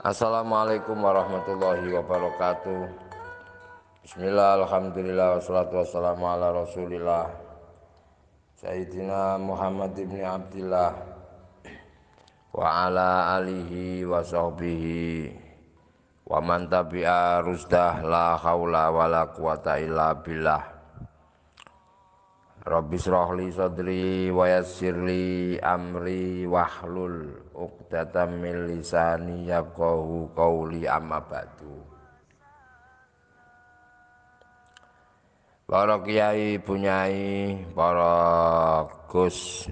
Assalamualaikum warahmatullahi wabarakatuh. Bismillah, alhamdulillah, wassalatu wassalamu ala rasulillah Sayyidina Muhammad ibn Abdillah wa ala alihi wa sahbihi wa man tabi'a rusdah la hawla wa la quwata illa billah. Rabbi shrahli sadri wa yassirli amri wahlul uqdatam min lisani yafqahu qawli amma ba'du. Para kiai, bunyai, para gus,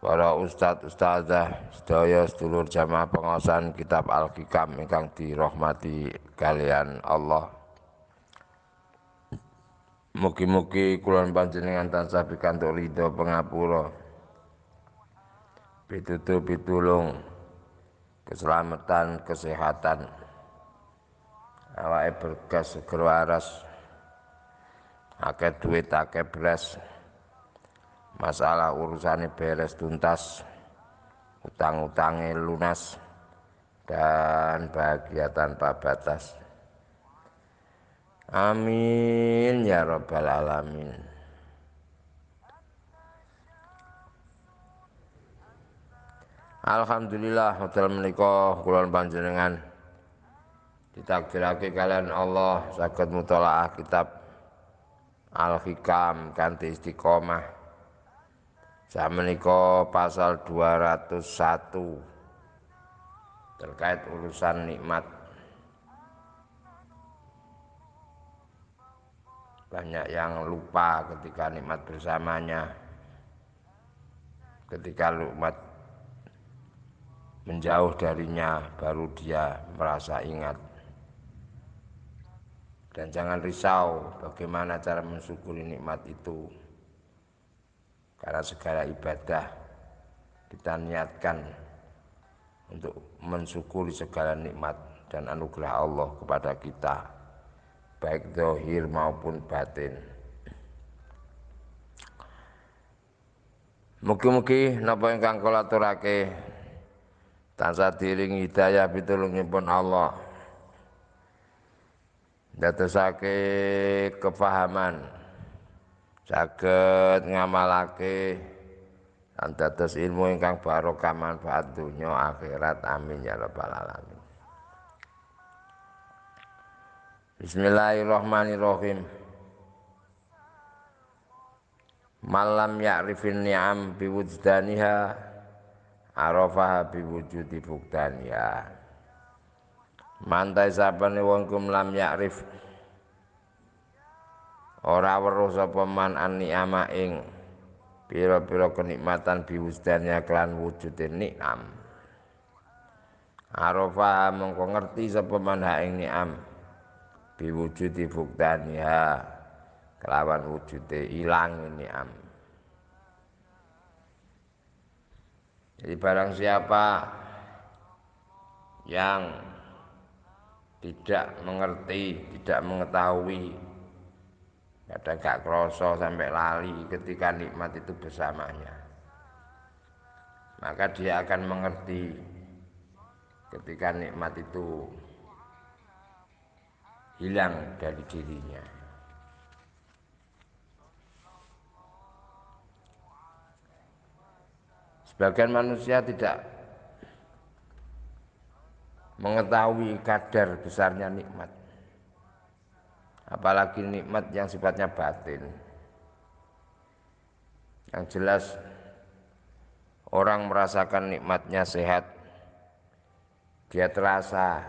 para ustadz, ustadzah, sedaya sedulur jamaah pengaosan kitab Al-Hikam ingkang dirahmati kalian Allah. Mugi-mugi kula panjenengan tansah pikantuk ridho pangapura, pitulung, keselamatan, kesehatan, awake berkah seger waras, akeh duit, akeh beras, masalah urusannya beres tuntas, utang-utangnya lunas, dan bahagia tanpa batas. Amin ya rabbal alamin. Alhamdulillah hotel menika kula panjenengan ditakdirake kalian Allah saged mutalaah kitab Al-Hikam kanthi istiqomah. Samenika pasal 201 terkait urusan nikmat. Banyak yang lupa ketika nikmat bersamanya, ketika nikmat menjauh darinya baru dia merasa ingat. Dan jangan risau bagaimana cara mensyukuri nikmat itu, karena segala ibadah kita niatkan untuk mensyukuri segala nikmat dan anugerah Allah kepada kita, baik zahir maupun batin. Mugi-mugi napa ingkang kula aturake tansah diiringi hidayah pitulungipun Allah, ndadosake kefahaman, saged ngamalake lan dados ilmu ingkang barokah manfaat dunya akhirat. Amin ya rabbal alamin. Bismillahirrahmanirrahim. Malam ya'rifin ni'am biwujdaniha arafaha biwujudi buktaniha. Mantai sapane wong kum lam ya'rif ora weruh sapa man an ni'ama ing pira-pira kenikmatan biwujdaniha kelan wujude nikam. Arafaha mongko ngerti sapa man ha ing ni'am biwujudi buktaniha kelawan wujude ilang ni'am. Jadi barang siapa yang tidak mengerti, tidak mengetahui, kadang gak kroso sampai lali ketika nikmat itu bersamanya, maka dia akan mengerti ketika nikmat itu hilang dari dirinya. Sebagian manusia tidak mengetahui kadar besarnya nikmat, apalagi nikmat yang sifatnya batin. Yang jelas orang merasakan nikmatnya sehat, dia terasa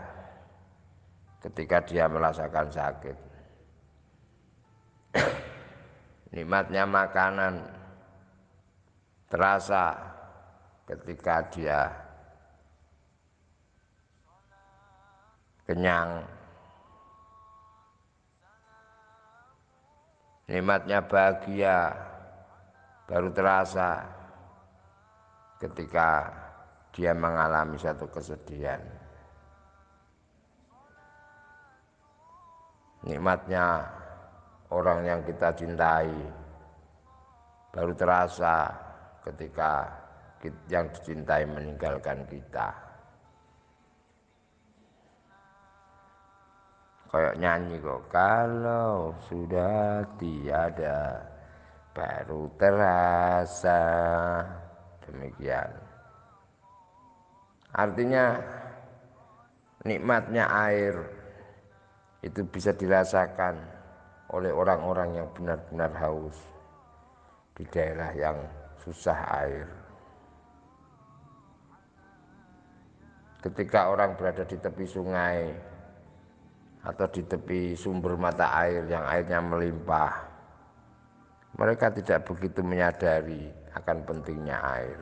ketika dia merasakan sakit. Nikmatnya makanan terasa ketika dia kenyang. Nikmatnya bahagia baru terasa ketika dia mengalami satu kesedihan. Nikmatnya orang yang kita cintai baru terasa ketika yang dicintai meninggalkan kita. Kayak nyanyi kok, kalau sudah tiada baru terasa. Demikian. Artinya nikmatnya air itu bisa dirasakan oleh orang-orang yang benar-benar haus di daerah yang susah air. Ketika orang berada di tepi sungai atau di tepi sumber mata air yang airnya melimpah, mereka tidak begitu menyadari akan pentingnya air.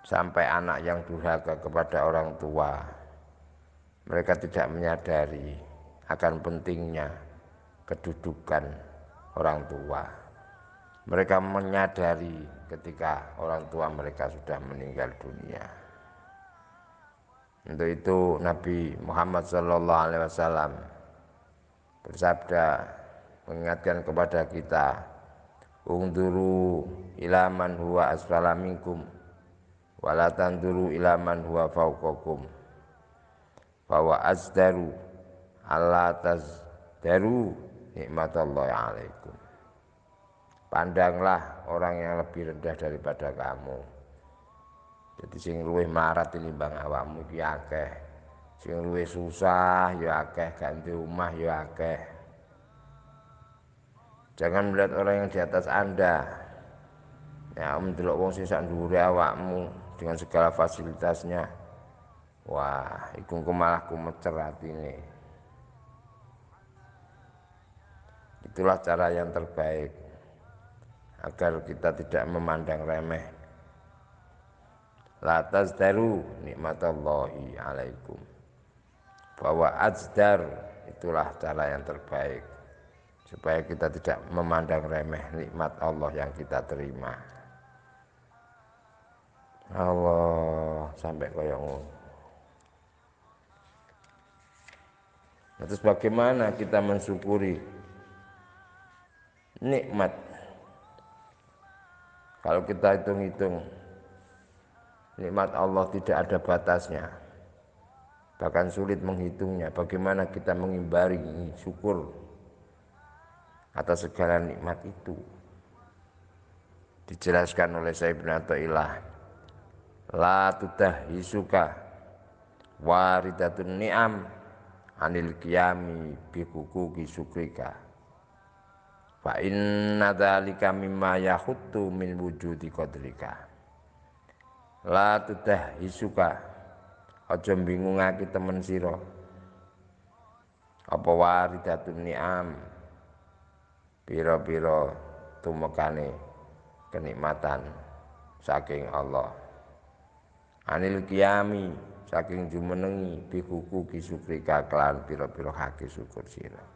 Sampai anak yang durhaka kepada orang tua, mereka tidak menyadari akan pentingnya kedudukan orang tua. Mereka menyadari ketika orang tua mereka sudah meninggal dunia. Untuk itu Nabi Muhammad SAW bersabda, mengingatkan kepada kita, ungduru ila man huwa asfala minkum wala tanduru ila man huwa fawqakum bahwa azdaru alla tazdaru nikmatallahi alaikum. Pandanglah orang yang lebih rendah daripada kamu. Jadi sing luwih melarat tinimbang awakmu iki akeh. Sing luwih susah ya akeh, ganti rumah ya akeh. Jangan melihat orang yang di atas Anda. Ya, mendelok wong sing sak dhuwure awakmu dengan segala fasilitasnya. Wah, iku malah kumecer atine. Itulah cara yang terbaik agar kita tidak memandang remeh. La tazdaru nikmatallahi alaikum. Bahwa azdar itulah cara yang terbaik supaya kita tidak memandang remeh nikmat Allah yang kita terima. Allah sampai kaya ngono. Terus bagaimana kita mensyukuri nikmat? Kalau kita hitung-hitung, nikmat Allah tidak ada batasnya, bahkan sulit menghitungnya. Bagaimana kita mengimbangi syukur atas segala nikmat itu? Dijelaskan oleh Syekh Ibnu Athaillah, la tudahisuka waridatun ni'am anil qiyami bi huquqi syukrika fa inna dzalika mimma yahuttu min wujudi qadrika. La tudahisuka, aja bingungake temen sira apa waridatun ni'am, pira-pira tumekane kenikmatan saking Allah, anil qiyami saking jumenengi bihuku kisukrika kelan pira-pira haki syukur sira.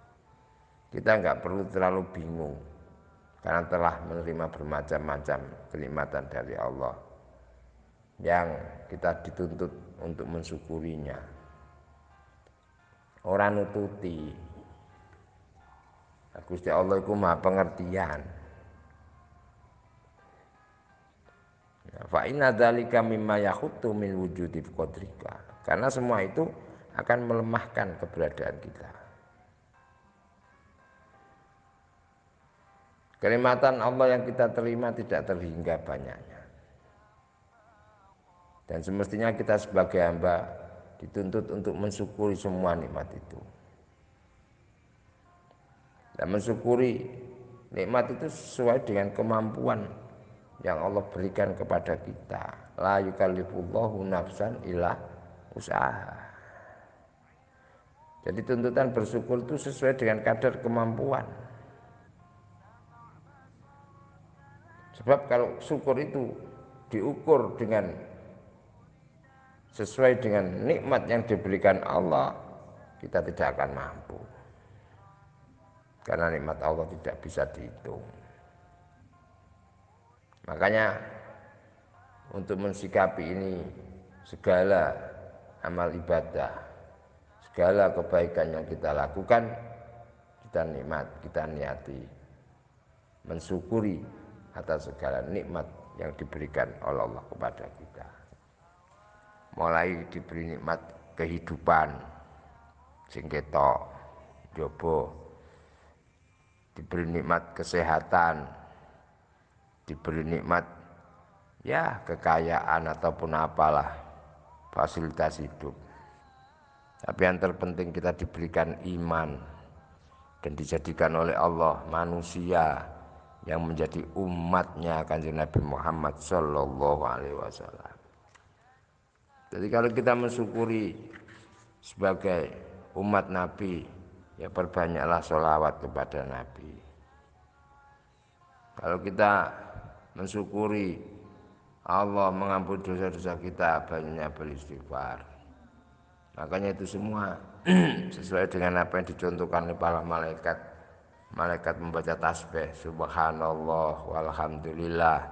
Kita enggak perlu terlalu bingung karena telah menerima bermacam-macam kenikmatan dari Allah yang kita dituntut untuk mensyukurinya. Orang nututi. Gusti Allah iku Maha pengertian. Fa inna dzalika mimma yakhuttu min wujudi qadrika. Karena semua itu akan melemahkan keberadaan kita. Kenikmatan Allah yang kita terima tidak terhingga banyaknya. Dan semestinya kita sebagai hamba dituntut untuk mensyukuri semua nikmat itu. Dan mensyukuri nikmat itu sesuai dengan kemampuan yang Allah berikan kepada kita. La yukallifullahu nafsan illa usaha. Jadi tuntutan bersyukur itu sesuai dengan kadar kemampuan. Sebab kalau syukur itu diukur dengan sesuai dengan nikmat yang diberikan Allah, kita tidak akan mampu. Karena nikmat Allah tidak bisa dihitung. Makanya untuk mensikapi ini, segala amal ibadah, segala kebaikan yang kita lakukan, kita niati mensyukuri atas segala nikmat yang diberikan oleh Allah kepada kita. mulai diberi nikmat kehidupan sing ketok, njaba diberi nikmat kesehatan, diberi nikmat ya kekayaan ataupun apalah fasilitas hidup. Tapi yang terpenting kita diberikan iman dan dijadikan oleh Allah manusia yang menjadi umatnya Kanjeng Nabi Muhammad Sallallahu Alaihi Wasallam. Jadi kalau kita mensyukuri sebagai umat Nabi, ya perbanyaklah sholawat kepada Nabi. Kalau kita mensyukuri Allah mengampuni dosa-dosa kita, banyaknya beristighfar. Makanya itu semua sesuai dengan apa yang dicontohkan oleh para malaikat. Malaikat membaca tasbih subhanallah walhamdulillah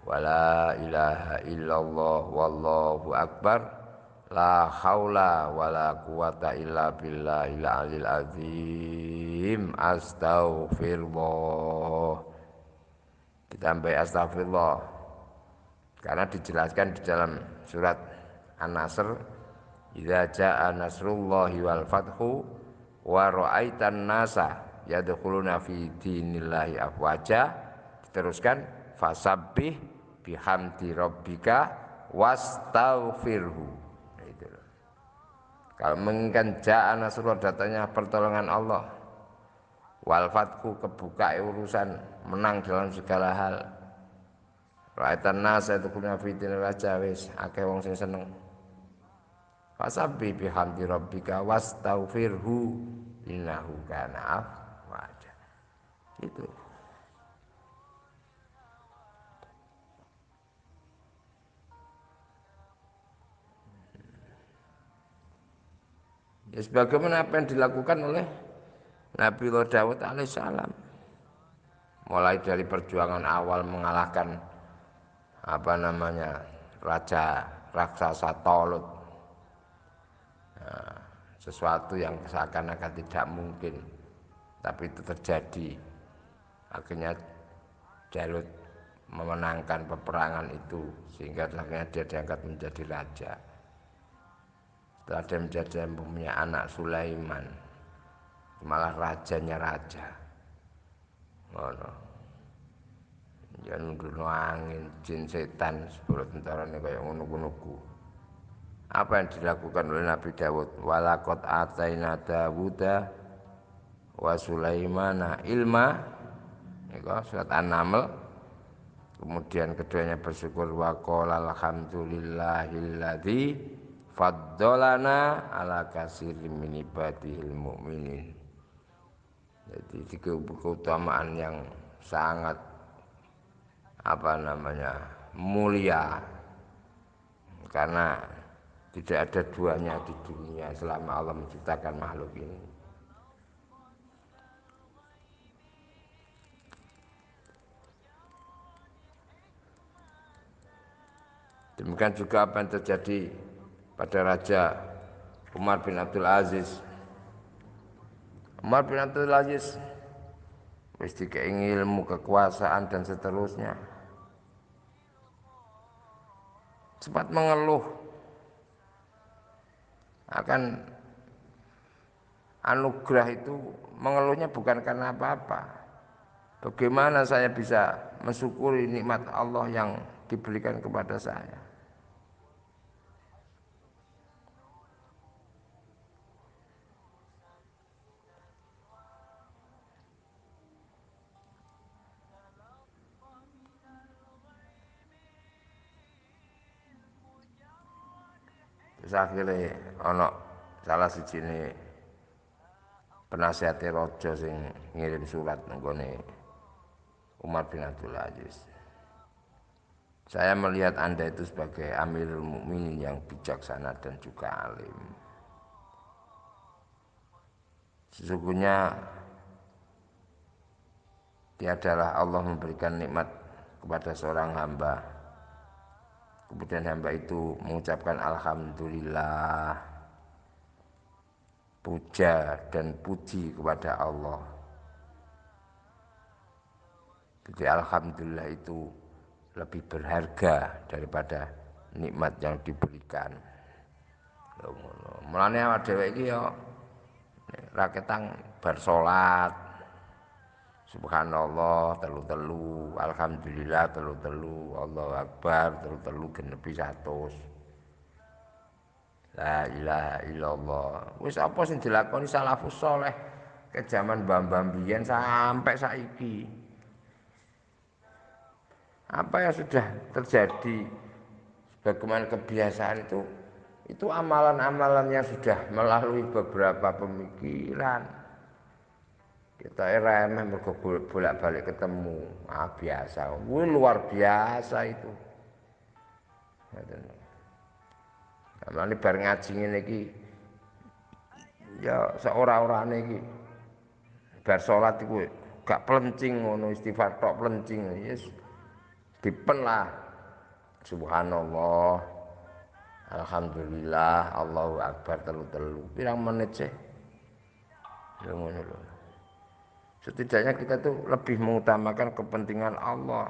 wala ilaha illallah wallahu akbar la haula wala quwata illa billahil aliyil azim astaghfirullah. Ditambah astagfirullah karena dijelaskan di dalam surat An-Nasr, idza jaa nasrullahi wal fathu wa ra'aitan nasa yadkhuluna fi dinillahi afwaja. Diteruskan fasabbih bihamdi rabbika wastaghfirhu. Nah, itu loh. Kalau menginginkan jaa nasrullah, datanya pertolongan Allah, wal fathu kebuka urusan, menang dalam segala hal. Ra'aitan nasa yadkhuluna fi dinillahi afwaja, wis akeh wong sing seneng. Fasabbih bihamdi rabbika wastaghfirhu innahu kana afwaja. Itu. Ya sebagaimana apa yang dilakukan oleh Nabi Daud alaihissalam. Mulai dari perjuangan awal mengalahkan raja raksasa Talut. Nah, sesuatu yang seakan-akan tidak mungkin, tapi itu terjadi. Akhirnya Jalut memenangkan peperangan itu sehingga akhirnya dia diangkat menjadi raja. Setelah dia menjadi punya anak Sulaiman, malah rajanya raja. Ngono. Ya nundukno angin, jin setan, sepuluh tentarane kaya ngono-ngono. Apa yang dilakukan oleh Nabi Dawud? Walaqad ataina Dawuda wa Sulaimana ilma. Itu surat An-Naml. Kemudian keduanya bersyukur wa qala alhamdulillahilladzi faddalana ala katsirin min ibadihil mu'minin. Jadi keutamaan yang sangat mulia, karena tidak ada duanya di dunia selama Allah menciptakan makhluk ini. Demikian juga apa yang terjadi pada Raja Umar bin Abdul Aziz. Umar bin Abdul Aziz wis dikei ilmu, kekuasaan dan seterusnya. Sempat mengeluh akan anugerah itu, mengeluhnya bukan karena apa-apa. Bagaimana saya bisa mensyukuri nikmat Allah yang diberikan kepada saya? Terus akhirnya ana salah sijine penasihate raja sing ngirim surat nenggone Umar bin Abdul Aziz. Saya melihat Anda itu sebagai Amirul Mukminin yang bijaksana dan juga alim. Sesungguhnya tiadalah Allah memberikan nikmat kepada seorang hamba, kemudian hamba itu mengucapkan alhamdulillah, puja dan puji kepada Allah. Jadi alhamdulillah itu lebih berharga daripada nikmat yang diberikan. Lho ngono. Mulane awake dhewe iki ya ra ketang bar salat. Subhanallah telu-telu, alhamdulillah telu-telu, Allahu akbar telu-telu genepi 100. La ilaha illallah. Wis apa sing dilakoni salafus saleh ke zaman mbah-mbah biyen sampai saiki. Apa yang sudah terjadi bagaimana kebiasaan itu amalan-amalan yang sudah melalui beberapa pemikiran. Kita remeh mergo bolak-balik ketemu. Biasa. Wih, luar biasa itu. Nah, ini bareng ngaji ngene iki ya seorang-orane iki bar salat iku gak plencing ngono istighfar tok plencing. Yes. Dipen lah. Subhanallah. Alhamdulillah, Allahu akbar telu-telu. Pirang menit sih? Ya ngono lho. Setidaknya kita tuh lebih mengutamakan kepentingan Allah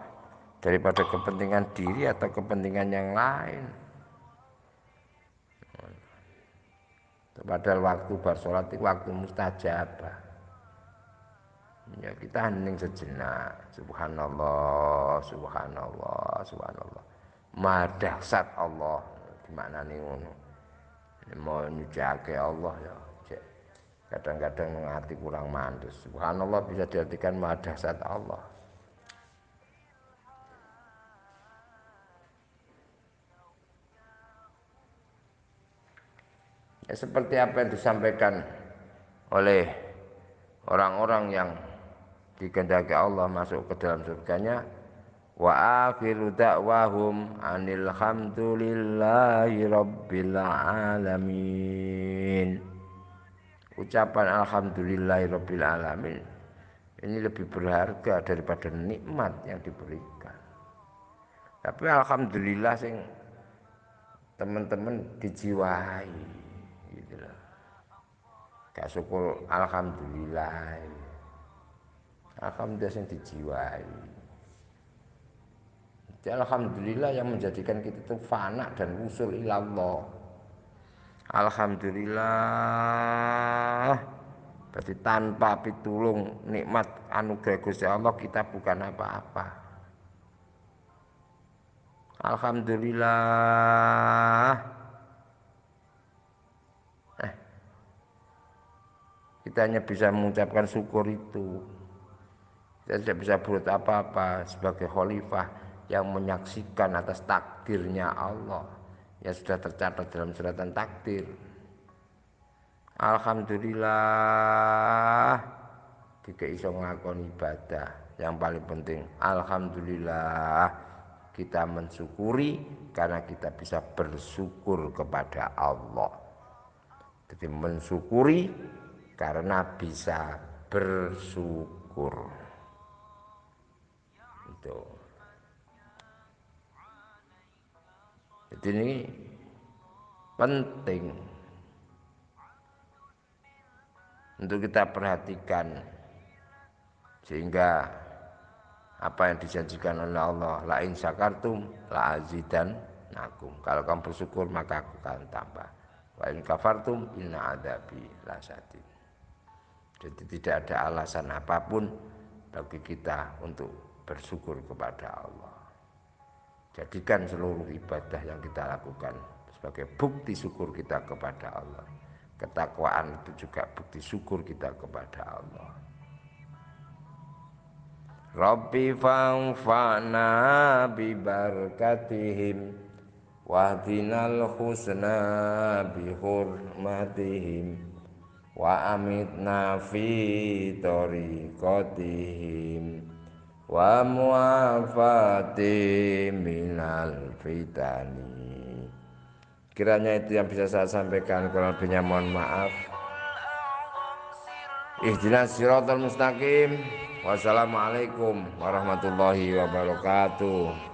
daripada kepentingan diri atau kepentingan yang lain. Padahal waktu bar salat itu waktu mustajabah. Ya kita hening sejenak. Subhanallah, subhanallah, subhanallah. Maha dahsyat Allah. Gimana nih ngono? Mau nyucake Allah ya. Kadang-kadang hati kurang mandus. Subhanallah bisa diartikan maha dahsyat Allah. Ya, seperti apa yang disampaikan oleh orang-orang yang dikehendaki Allah masuk ke dalam surganya, wa akhiru da'wahum anil hamdulillahi rabbil alamin. Ucapan alhamdulillahi rabbil alamin ini lebih berharga daripada nikmat yang diberikan. Tapi alhamdulillah sing teman-teman dijiwai gitu loh. Gak syukur alhamdulillah. Alhamdulillah sing dijiwai. Jadi alhamdulillah yang menjadikan kita itu fana dan usul ilallah. Alhamdulillah. Berarti tanpa pitulung nikmat anugerah Gusti Allah kita bukan apa-apa. Alhamdulillah. Kita hanya bisa mengucapkan syukur itu. Kita tidak bisa berbuat apa-apa sebagai khalifah yang menyaksikan atas takdirnya Allah yang sudah tercatat dalam suratan takdir. Alhamdulillah jika iso nglakoni ibadah yang paling penting alhamdulillah kita mensyukuri karena kita bisa bersyukur kepada Allah. Jadi mensyukuri karena bisa bersyukur. Itu. Jadi ini penting untuk kita perhatikan sehingga apa yang dijanjikan oleh Allah, la in syakartum la azidannakum. Kalau kamu bersyukur maka aku akan tambah. Wa in kafartum inna adzabi lasyadid. Jadi tidak ada alasan apapun bagi kita untuk bersyukur kepada Allah. Jadikan seluruh ibadah yang kita lakukan sebagai bukti syukur kita kepada Allah. Ketakwaan itu juga bukti syukur kita kepada Allah. Rabbi fa'fa'na bi barakatihim wahdinal husna bi hurmatihim wa amitna fi tariqatihim wa muafati minal fitani. Kiranya itu yang bisa saya sampaikan, kurang lebihnya mohon maaf. Ihdinas siratal mustaqim. Wassalamualaikum warahmatullahi wabarakatuh.